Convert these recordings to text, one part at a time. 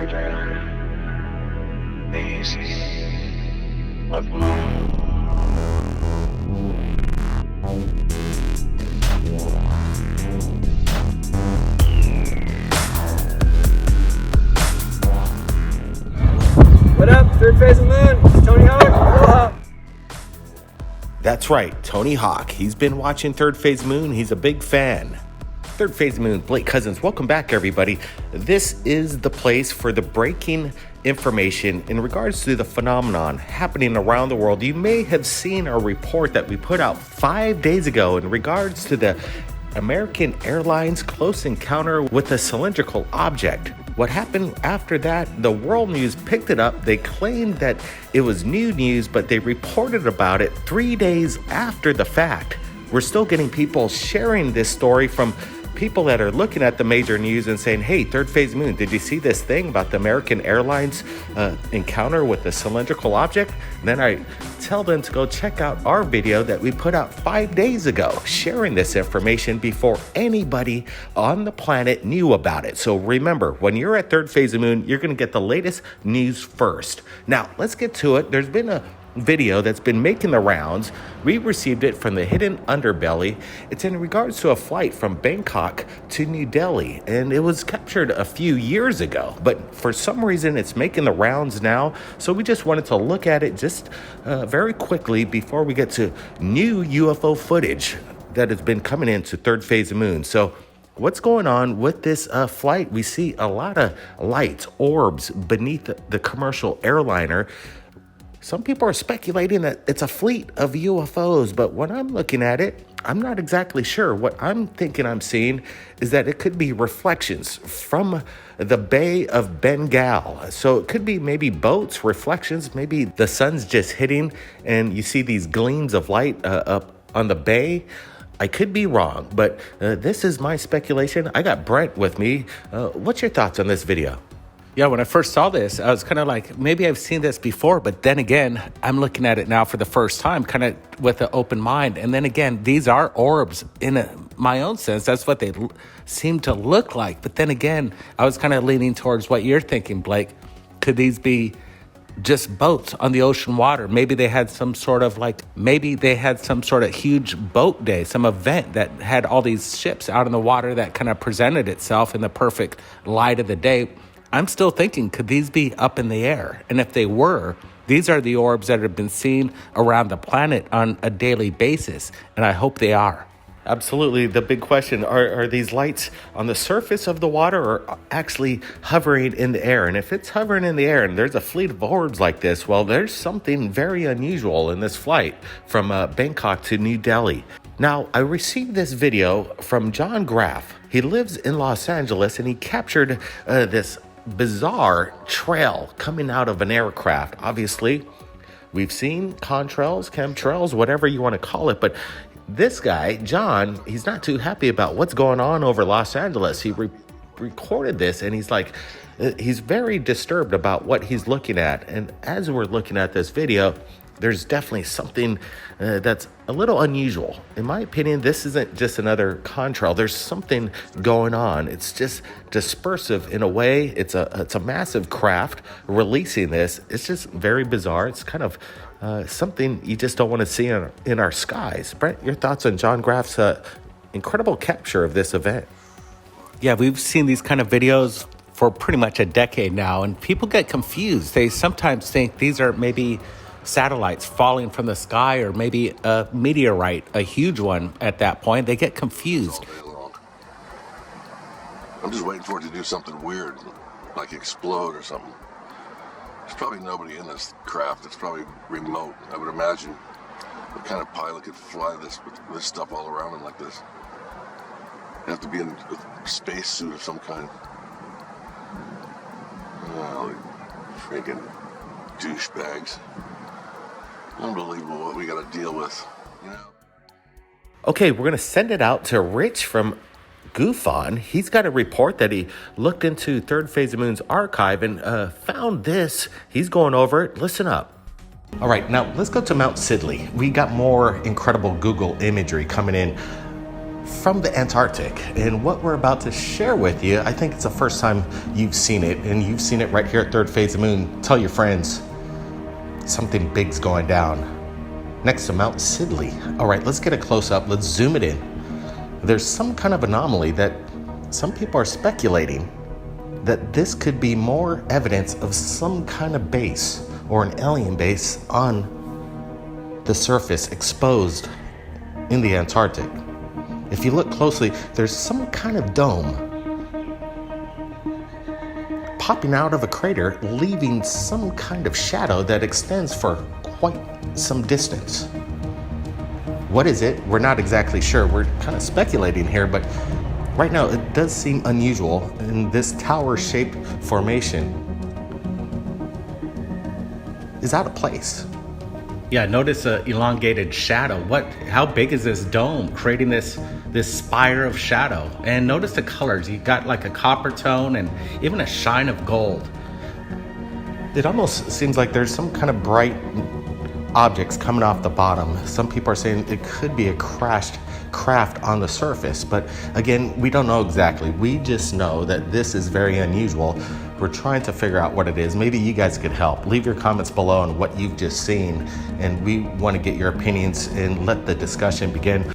Moon. What up, Third Phase of Moon? It's Tony Hawk. Aloha. That's right, Tony Hawk. He's been watching Third Phase Moon. He's a big fan. Third Phase Moon, Blake Cousins. Welcome back, everybody. This is the place for the breaking information in regards to the phenomenon happening around the world. You may have seen our report that we put out 5 days ago in regards to the American Airlines close encounter with a cylindrical object. What happened after that, the world news picked it up. They claimed that it was new news, but they reported about it 3 days after the fact. We're still getting people sharing this story from people that are looking at the major news and saying, hey, Third Phase Moon, did you see this thing about the American Airlines encounter with the cylindrical object? And then I tell them to go check out our video that we put out 5 days ago, sharing this information before anybody on the planet knew about it. So remember, when you're at Third Phase of Moon, you're going to get the latest news first. Now, let's get to it. There's been a video that's been making the rounds. We received it from the hidden underbelly. It's in regards to a flight from Bangkok to New Delhi, and it was captured a few years ago, but for some reason it's making the rounds now. So we just wanted to look at it just very quickly before we get to new UFO footage that has been coming into Third Phase of Moon. So what's going on with this flight? We see a lot of lights, orbs beneath the commercial airliner. Some people are speculating that it's a fleet of UFOs, but when I'm looking at it, I'm not exactly sure. What I'm thinking I'm seeing is that it could be reflections from the Bay of Bengal. So it could be maybe boats, reflections, maybe the sun's just hitting and you see these gleams of light up on the bay. I could be wrong, but this is my speculation. I got Brent with me. What's your thoughts on this video? Yeah, when I first saw this, I was kind of like, maybe I've seen this before, but then again, I'm looking at it now for the first time, kind of with an open mind. And then again, these are orbs in my own sense. That's what they seem to look like. But then again, I was kind of leaning towards what you're thinking, Blake. Could these be just boats on the ocean water? Maybe they had some sort of huge boat day, some event that had all these ships out in the water that kind of presented itself in the perfect light of the day. I'm still thinking, could these be up in the air? And if they were, these are the orbs that have been seen around the planet on a daily basis. And I hope they are. Absolutely. The big question, are these lights on the surface of the water or actually hovering in the air? And if it's hovering in the air and there's a fleet of orbs like this, well, there's something very unusual in this flight from Bangkok to New Delhi. Now, I received this video from John Graff. He lives in Los Angeles and he captured this bizarre trail coming out of an aircraft. Obviously, we've seen contrails, chemtrails, whatever you want to call it, but this guy, John, he's not too happy about what's going on over Los Angeles. He recorded this and he's like, he's very disturbed about what he's looking at. And as we're looking at this video, there's definitely something that's a little unusual. In my opinion, this isn't just another contrail. There's something going on. It's just dispersive in a way. It's a massive craft releasing this. It's just very bizarre. It's kind of something you just don't want to see in our skies. Brent, your thoughts on John Graff's incredible capture of this event? Yeah, we've seen these kind of videos for pretty much a decade now, and people get confused. They sometimes think these are maybe satellites falling from the sky or maybe a meteorite, a huge one at that point. They get confused. I'm just waiting for it to do something weird, like explode or something. There's probably nobody in this craft. It's probably remote, I would imagine. What kind of pilot could fly this with this stuff all around him like this? You have to be in a space suit of some kind. Oh, freaking douchebags. Unbelievable what we got to deal with, you know? Okay, we're going to send it out to Rich from GoofOn. He's got a report that he looked into Third Phase of Moon's archive and found this. He's going over it. Listen up. All right, now let's go to Mount Sidley. We got more incredible Google imagery coming in from the Antarctic. And what we're about to share with you, I think it's the first time you've seen it, and you've seen it right here at Third Phase of Moon. Tell your friends, something big's going down next to Mount Sidley. All right, let's get a close-up. Let's zoom it in. There's some kind of anomaly that some people are speculating that this could be more evidence of some kind of base or an alien base on the surface exposed in the Antarctic. If you look closely, there's some kind of dome popping out of a crater, leaving some kind of shadow that extends for quite some distance. What is it? We're not exactly sure. We're kind of speculating here, but right now it does seem unusual in this tower-shaped formation is out of place. Yeah, notice a elongated shadow. How big is this dome creating this spire of shadow? And notice the colors. You got like a copper tone and even a shine of gold. It almost seems like there's some kind of bright objects coming off the bottom. Some people are saying it could be a crashed craft on the surface, but again, we don't know exactly. We just know that this is very unusual. We're trying to figure out what it is. Maybe you guys could help. Leave your comments below on what you've just seen, and we want to get your opinions and let the discussion begin.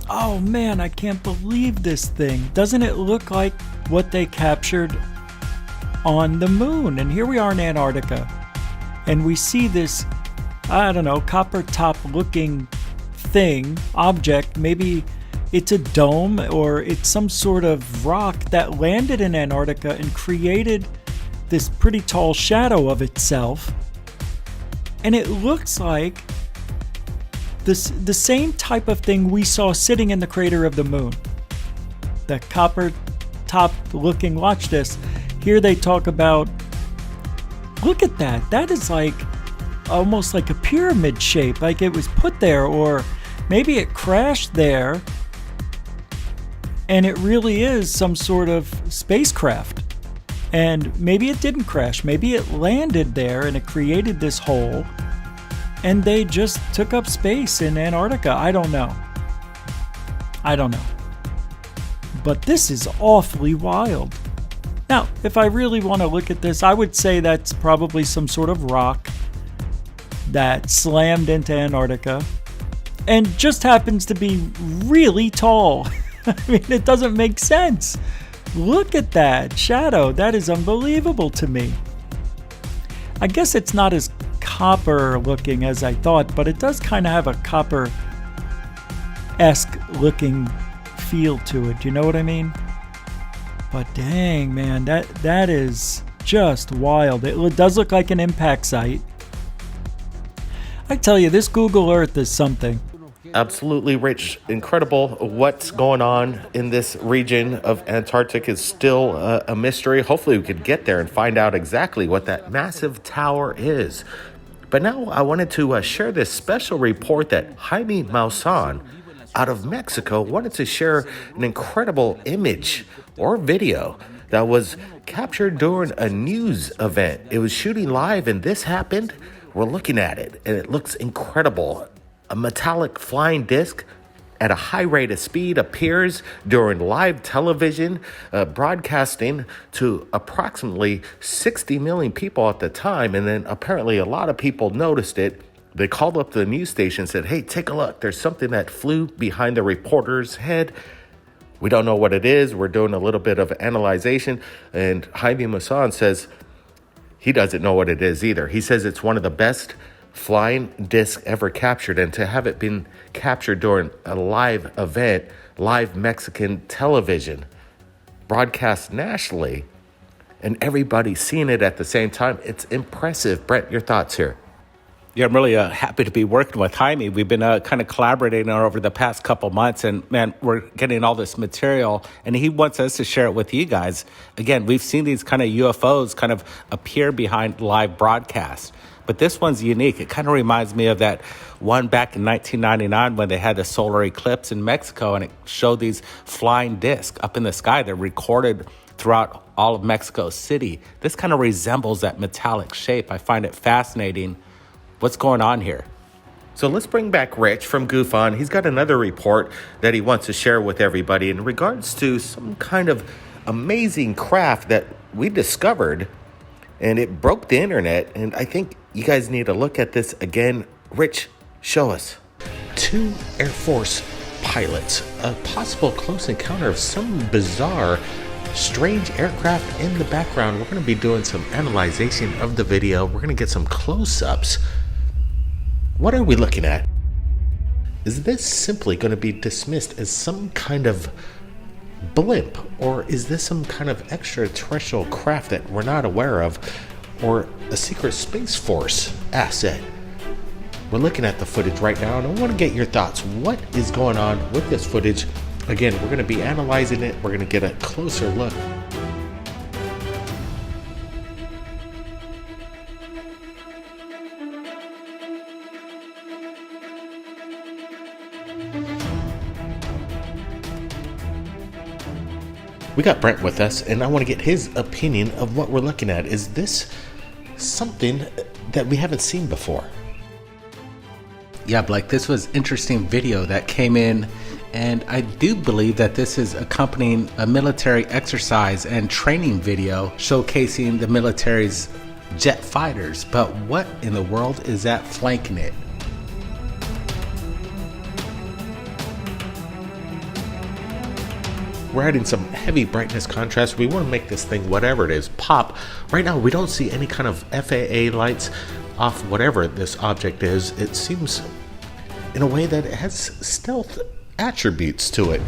Oh man, I can't believe this thing. Doesn't it look like what they captured on the moon? And here we are in Antarctica, and we see this, I don't know, copper top looking object. Maybe it's a dome or it's some sort of rock that landed in Antarctica and created this pretty tall shadow of itself. And it looks like the same type of thing we saw sitting in the crater of the moon. The copper top looking, watch this. Here they talk about, look at that. That is like almost like a pyramid shape, like it was put there, or maybe it crashed there and it really is some sort of spacecraft. And maybe it didn't crash. Maybe it landed there and it created this hole and they just took up space in Antarctica. I don't know. But this is awfully wild. Now, if I really want to look at this, I would say that's probably some sort of rock that slammed into Antarctica and just happens to be really tall. I mean, it doesn't make sense. Look at that shadow. That is unbelievable to me. I guess it's not as copper looking as I thought, but it does kind of have a copper-esque looking feel to it. You know what I mean? But dang, man, that is just wild. It does look like an impact site. I tell you, this Google Earth is something. Absolutely, Rich. Incredible. What's going on in this region of Antarctica is still a mystery. Hopefully we could get there and find out exactly what that massive tower is. But now I wanted to share this special report that Jaime Maussan out of Mexico wanted to share an incredible image or video that was captured during a news event. It was shooting live and this happened. We're looking at it and it looks incredible. A metallic flying disc at a high rate of speed appears during live television, broadcasting to approximately 60 million people at the time. And then apparently a lot of people noticed it. They called up the news station and said, hey, take a look. There's something that flew behind the reporter's head. We don't know what it is. We're doing a little bit of analyzation. And Jaime Maussan says he doesn't know what it is either. He says it's one of the best flying disc ever captured, and to have it been captured during a live event, live Mexican television, broadcast nationally, and everybody seeing it at the same time, it's impressive. Brent, your thoughts here? Yeah, I'm really happy to be working with Jaime. We've been kind of collaborating over the past couple months, and man, we're getting all this material, and he wants us to share it with you guys. Again, we've seen these kind of UFOs kind of appear behind live broadcasts. But this one's unique. It kind of reminds me of that one back in 1999 when they had the solar eclipse in Mexico, and it showed these flying discs up in the sky. They're recorded throughout all of Mexico City. This kind of resembles that metallic shape. I find it fascinating. What's going on here? So let's bring back Rich from Goof On. He's got another report that he wants to share with everybody in regards to some kind of amazing craft that we discovered, and it broke the internet. And I think you guys need to look at this again. Rich, show us. 2 Air Force pilots, a possible close encounter of some bizarre, strange aircraft in the background. We're going to be doing some analyzation of the video. We're going to get some close-ups. What are we looking at? Is this simply going to be dismissed as some kind of blimp, or is this some kind of extraterrestrial craft that we're not aware of, or a secret Space Force asset? We're looking at the footage right now, and I want to get your thoughts. What is going on with this footage? Again, we're going to be analyzing it. We're going to get a closer look. We got Brent with us, and I want to get his opinion of what we're looking at. Is this something that we haven't seen before? Yeah, Blake, this was interesting video that came in, and I do believe that this is accompanying a military exercise and training video showcasing the military's jet fighters. But what in the world is that flanking it? We're adding some heavy brightness contrast. We want to make this thing, whatever it is, pop. Right now, we don't see any kind of FAA lights off whatever this object is. It seems in a way that it has stealth attributes to it.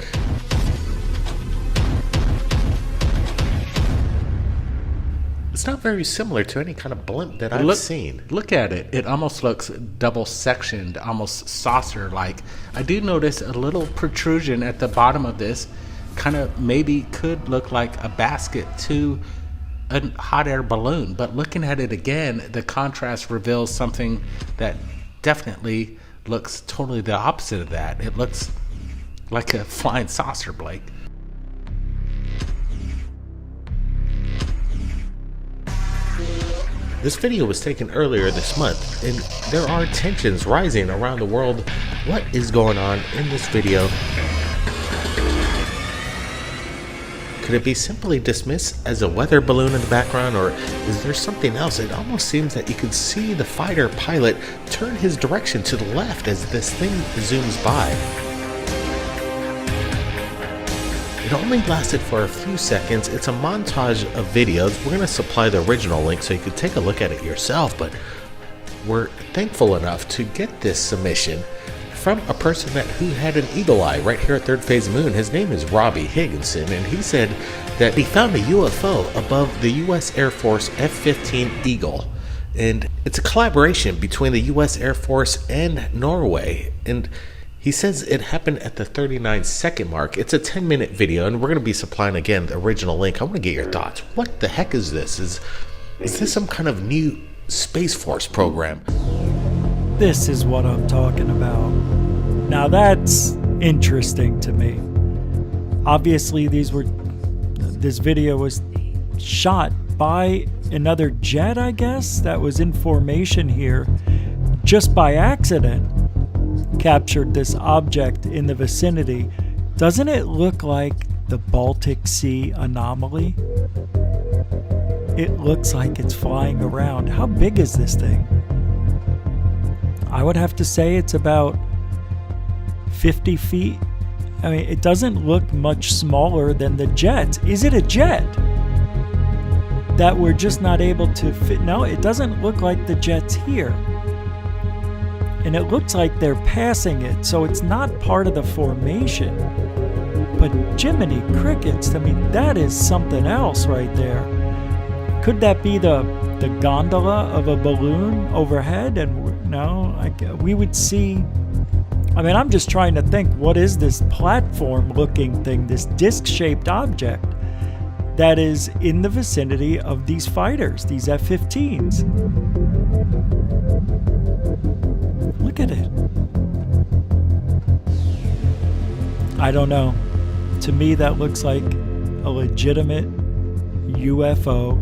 It's not very similar to any kind of blimp that I've seen. Look at it. It almost looks double sectioned, almost saucer-like. I do notice a little protrusion at the bottom of this. Kind of maybe could look like a basket to a hot air balloon, but looking at it again, the contrast reveals something that definitely looks totally the opposite of that. It looks like a flying saucer, Blake. This video was taken earlier this month, and there are tensions rising around the world. What is going on in this video? Could it be simply dismissed as a weather balloon in the background, or is there something else? It almost seems that you could see the fighter pilot turn his direction to the left as this thing zooms by. It only lasted for a few seconds. It's a montage of videos. We're going to supply the original link so you can take a look at it yourself, but we're thankful enough to get this submission from a person who had an eagle eye right here at Third Phase Moon. His name is Robbie Higginson, and he said that he found a UFO above the U.S. Air Force F-15 Eagle. And it's a collaboration between the U.S. Air Force and Norway. And he says it happened at the 39-second mark. It's a 10-minute video, and we're going to be supplying, again, the original link. I want to get your thoughts. What the heck is this? Is this some kind of new Space Force program? This is what I'm talking about. Now that's interesting to me. Obviously, this video was shot by another jet, I guess, that was in formation here, just by accident, captured this object in the vicinity. Doesn't it look like the Baltic Sea anomaly? It looks like it's flying around. How big is this thing? I would have to say it's about 50 feet. I mean, it doesn't look much smaller than the jets. Is it a jet that we're just not able to fit? No, it doesn't look like the jets here. And it looks like they're passing it, so it's not part of the formation. But Jiminy Crickets, I mean, that is something else right there. Could that be the gondola of a balloon overhead? And we would see. I mean, I'm just trying to think, what is this platform-looking thing, this disc-shaped object that is in the vicinity of these fighters, these F-15s? Look at it. I don't know. To me, that looks like a legitimate UFO.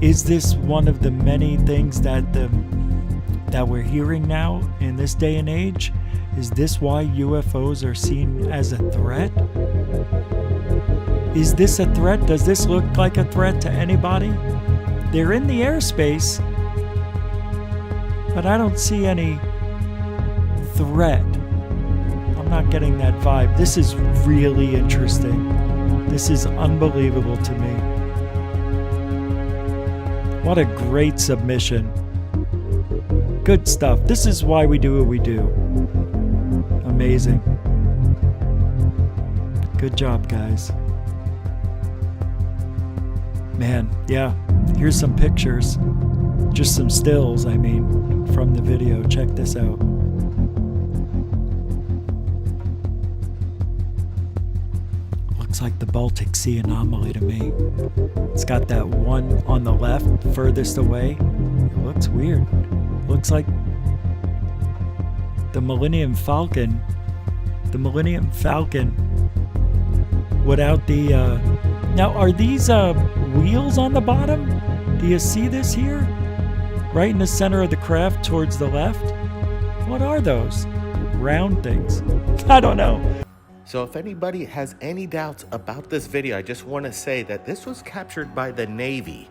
Is this one of the many things that the that we're hearing now in this day and age? Is this why UFOs are seen as a threat? Is this a threat? Does this look like a threat to anybody? They're in the airspace, but I don't see any threat. I'm not getting that vibe. This is really interesting. This is unbelievable to me. What a great submission. Good stuff. This is why we do what we do. Amazing. Good job, guys. Man, yeah. Here's some pictures. Just some stills, I mean, from the video. Check this out. Looks like the Baltic Sea anomaly to me. It's got that one on the left, furthest away. It looks weird. Looks like the Millennium Falcon. The Millennium Falcon without the... Now, are these wheels on the bottom? Do you see this here? Right in the center of the craft towards the left? What are those? Round things. I don't know. So if anybody has any doubts about this video, I just want to say that this was captured by the Navy.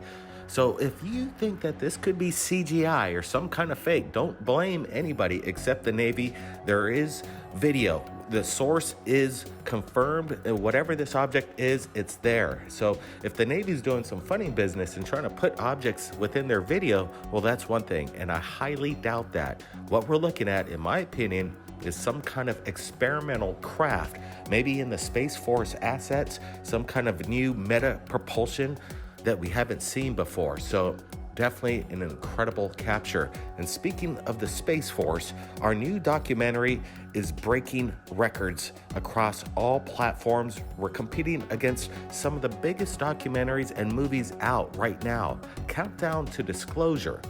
So if you think that this could be CGI or some kind of fake, don't blame anybody except the Navy. There is video. The source is confirmed, and whatever this object is, it's there. So if the Navy's doing some funny business and trying to put objects within their video, well, that's one thing, and I highly doubt that. What we're looking at, in my opinion, is some kind of experimental craft, maybe in the Space Force assets, some kind of new meta propulsion that we haven't seen before. So definitely an incredible capture. And speaking of the Space Force, our new documentary is breaking records across all platforms. We're competing against some of the biggest documentaries and movies out right now. Countdown to Disclosure,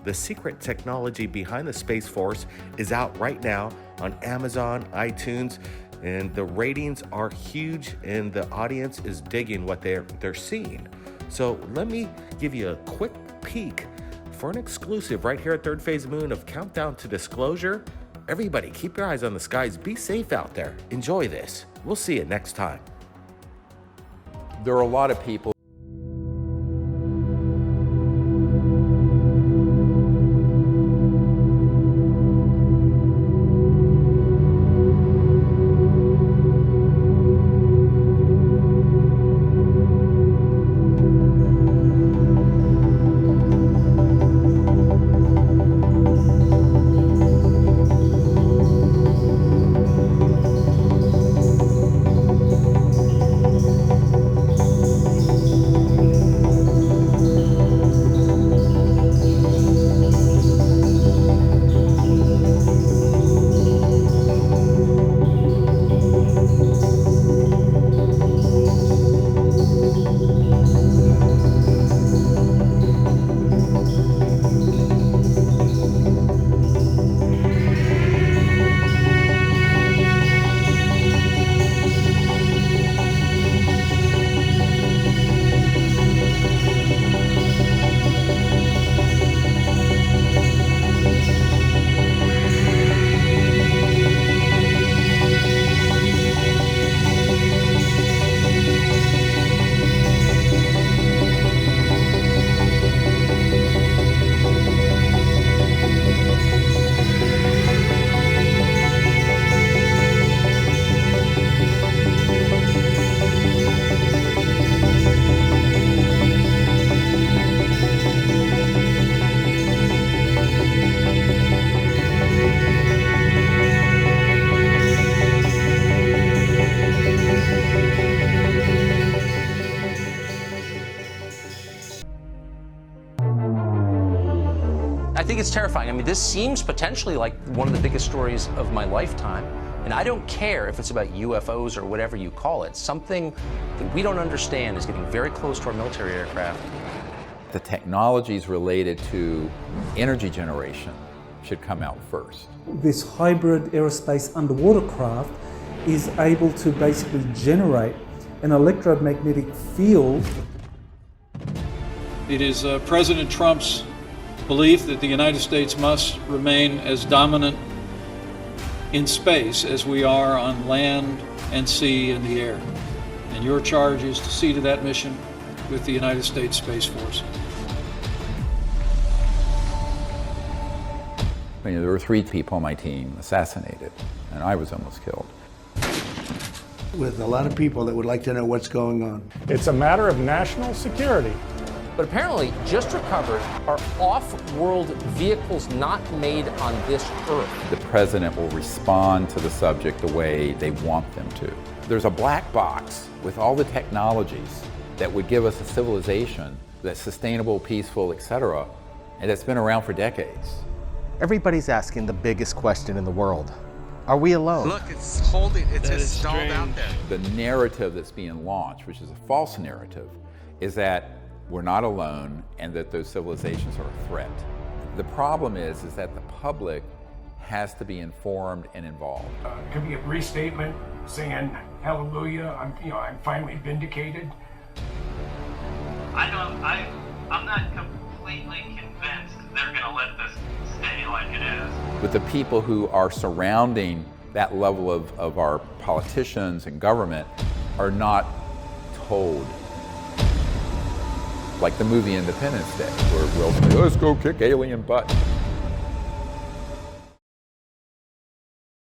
the secret technology behind the Space Force, is out right now on Amazon, iTunes, and the ratings are huge and the audience is digging what they're seeing. So let me give you a quick peek for an exclusive right here at Third Phase Moon of Countdown to Disclosure. Everybody, keep your eyes on the skies. Be safe out there. Enjoy this. We'll see you next time. There are a lot of people I think it's terrifying. I mean, this seems potentially like one of the biggest stories of my lifetime. And I don't care if it's about UFOs or whatever you call it. Something that we don't understand is getting very close to our military aircraft. the technologies related to energy generation should come out first. This hybrid aerospace underwater craft is able to basically generate an electromagnetic field. It is President Trump's belief that the United States must remain as dominant in space as we are on land and sea and the air. And your charge is to see to that mission with the United States Space Force. There were 3 people on my team assassinated, and I was almost killed. With a lot of people that would like to know what's going on. It's a matter of national security. But apparently, just recovered are off-world vehicles not made on this Earth. The president will respond to the subject the way they want them to. There's a black box with all the technologies that would give us a civilization that's sustainable, peaceful, etc., and that's been around for decades. Everybody's asking the biggest question in the world. Are we alone? Look, it's holding, it's just stalled out there. The narrative that's being launched, which is a false narrative, is that we're not alone and that those civilizations are a threat. The problem is that the public has to be informed and involved. It could be a brief statement saying, hallelujah, I'm finally vindicated. I'm not completely convinced they're going to let this stay like it is. But the people who are surrounding that level of our politicians and government are not told. Like the movie Independence Day, where Will say, let's go kick alien butt.